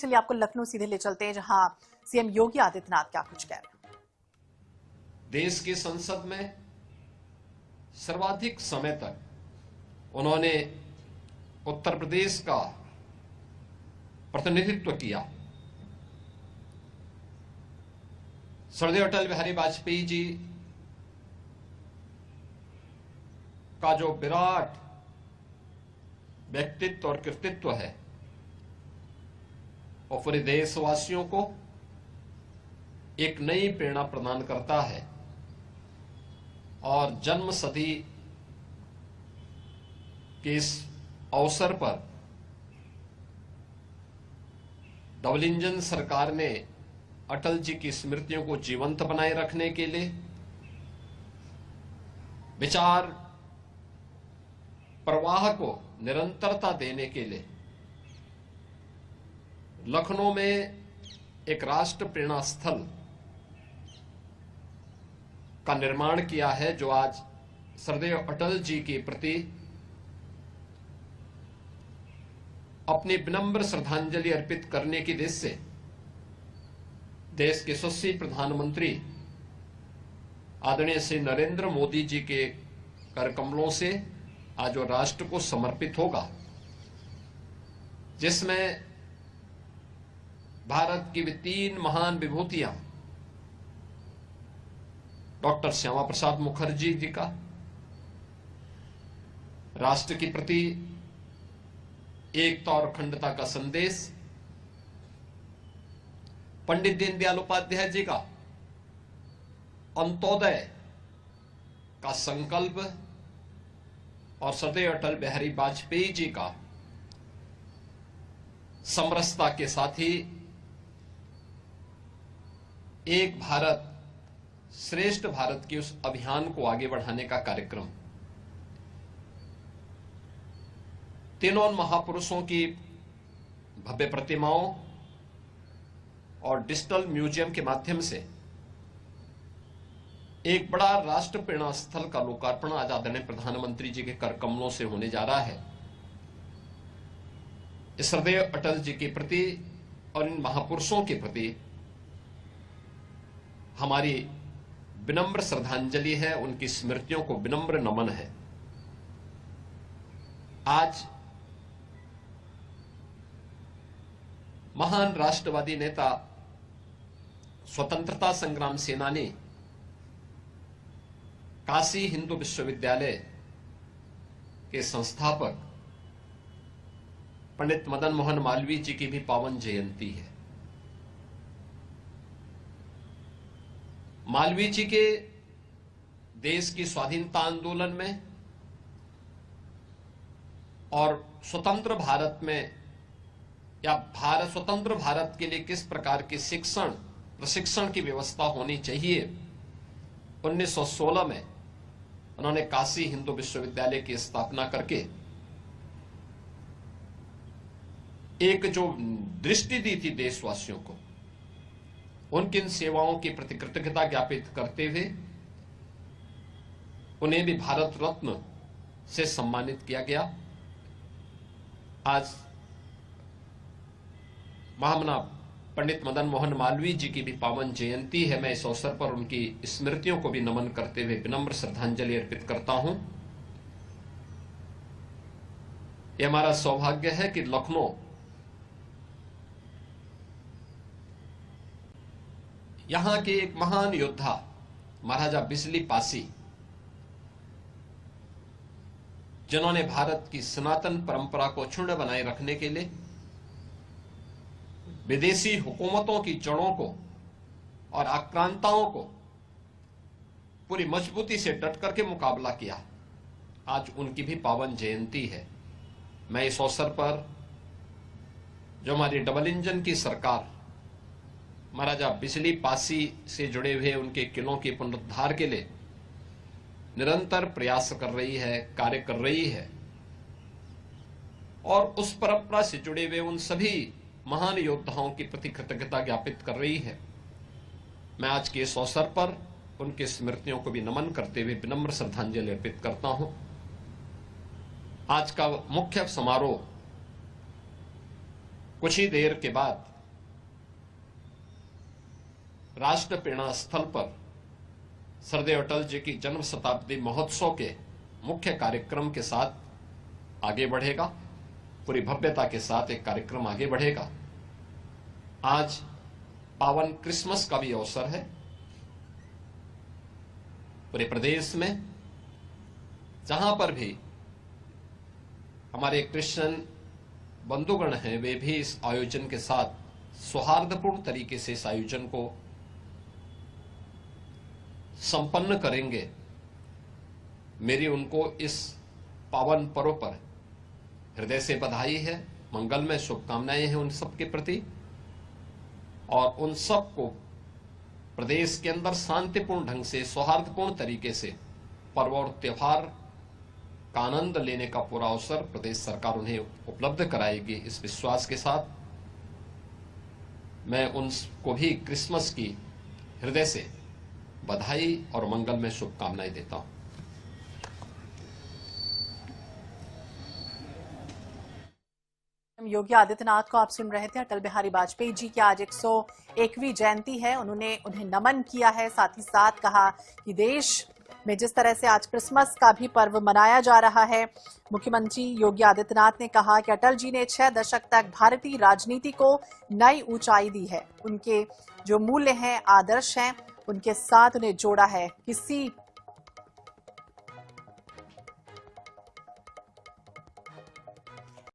चलिए आपको लखनऊ सीधे ले चलते हैं, जहां सीएम योगी आदित्यनाथ क्या कुछ कह रहे हैं। देश की संसद में सर्वाधिक समय तक उन्होंने उत्तर प्रदेश का प्रतिनिधित्व किया। स्वर्गीय अटल बिहारी वाजपेयी जी का जो विराट व्यक्तित्व और कृतित्व है और पूरे देशवासियों को एक नई प्रेरणा प्रदान करता है। और जन्म सदी के इस अवसर पर डबल इंजन सरकार ने अटल जी की स्मृतियों को जीवंत बनाए रखने के लिए, विचार प्रवाह को निरंतरता देने के लिए लखनऊ में एक राष्ट्र प्रेरणा स्थल का निर्माण किया है, जो आज श्रद्धेय अटल जी के प्रति अपनी विनम्र श्रद्धांजलि अर्पित करने की दृष्टि से देश के यशस्वी प्रधानमंत्री आदरणीय श्री नरेंद्र मोदी जी के करकमलों से आज वो राष्ट्र को समर्पित होगा, जिसमें भारत की भी 3 महान विभूतियां डॉक्टर श्यामा प्रसाद मुखर्जी जी का राष्ट्र के प्रति एकता और अखंडता का संदेश, पंडित दीनदयाल उपाध्याय जी का अंत्योदय का संकल्प और सदैव अटल बिहारी वाजपेयी जी का समरसता के साथ ही एक भारत श्रेष्ठ भारत के उस अभियान को आगे बढ़ाने का कार्यक्रम। तीनों महापुरुषों की भव्य प्रतिमाओं और डिजिटल म्यूजियम के माध्यम से एक बड़ा राष्ट्र प्रेरणा स्थल का लोकार्पण आज आदरणीय प्रधानमंत्री जी के कर कमलों से होने जा रहा है। इस श्रद्धेय अटल जी के प्रति और इन महापुरुषों के प्रति हमारी विनम्र श्रद्धांजलि है, उनकी स्मृतियों को विनम्र नमन है। आज महान राष्ट्रवादी नेता, स्वतंत्रता संग्राम सेनानी, काशी हिंदू विश्वविद्यालय के संस्थापक पंडित मदन मोहन मालवीय जी की भी पावन जयंती है। मालवीय जी के देश की स्वाधीनता आंदोलन में और स्वतंत्र भारत में या स्वतंत्र भारत के लिए किस प्रकार की प्रशिक्षण की व्यवस्था होनी चाहिए, 1916 में उन्होंने काशी हिंदू विश्वविद्यालय की स्थापना करके एक जो दृष्टि दी थी देशवासियों को, उनकी इन सेवाओं की प्रति कृतज्ञता ज्ञापित करते हुए उन्हें भी भारत रत्न से सम्मानित किया गया। आज महामना पंडित मदन मोहन मालवीय जी की भी पावन जयंती है। मैं इस अवसर पर उनकी स्मृतियों को भी नमन करते हुए विनम्र श्रद्धांजलि अर्पित करता हूं। यह हमारा सौभाग्य है कि लखनऊ यहां के एक महान योद्धा महाराजा बिजली पासी, जिन्होंने भारत की सनातन परंपरा को अक्षुण्ण बनाए रखने के लिए विदेशी हुकूमतों की जड़ों को और आक्रांताओं को पूरी मजबूती से डट करके मुकाबला किया, आज उनकी भी पावन जयंती है। मैं इस अवसर पर जो हमारी डबल इंजन की सरकार महाराजा बिजली पासी से जुड़े हुए उनके किलों के पुनरुद्धार के लिए निरंतर प्रयास कर रही है, कार्य कर रही है, और उस परंपरा से जुड़े हुए उन सभी महान योद्धाओं की प्रति कृतज्ञता ज्ञापित कर रही है। मैं आज के इस अवसर पर उनकी स्मृतियों को भी नमन करते हुए विनम्र श्रद्धांजलि अर्पित करता हूं। आज का मुख्य समारोह कुछ ही देर के बाद राष्ट्र प्रेरणा स्थल पर सरदेव अटल जी की जन्म शताब्दी महोत्सव के मुख्य कार्यक्रम के साथ आगे बढ़ेगा। पूरी भव्यता के साथ एक कार्यक्रम आगे बढ़ेगा। आज पावन क्रिसमस का भी अवसर है। पूरे प्रदेश में जहां पर भी हमारे क्रिश्चियन बंधुगण हैं, वे भी इस आयोजन के साथ सौहार्दपूर्ण तरीके से इस आयोजन को संपन्न करेंगे। मेरी उनको इस पावन पर्व पर हृदय से बधाई है, मंगलमय शुभकामनाएं हैं उन सबके प्रति, और उन सबको प्रदेश के अंदर शांतिपूर्ण ढंग से, सौहार्दपूर्ण तरीके से पर्व और त्योहार का आनंद लेने का पूरा अवसर प्रदेश सरकार उन्हें उपलब्ध कराएगी। इस विश्वास के साथ मैं उनको भी क्रिसमस की हृदय से बधाई और मंगलमय शुभकामनाएं देता हूं। योगी आदित्यनाथ को आप सुन रहे थे। अटल बिहारी वाजपेयी जी की आज 101वीं जयंती है। उन्हें नमन किया है, साथ ही साथ कहा कि देश में जिस तरह से आज क्रिसमस का भी पर्व मनाया जा रहा है, मुख्यमंत्री योगी आदित्यनाथ ने कहा कि अटल जी ने 6 दशक तक भारतीय राजनीति को नई ऊंचाई दी है। उनके जो मूल्य हैं, आदर्श हैं, उनके साथ उन्हें जोड़ा है। किसी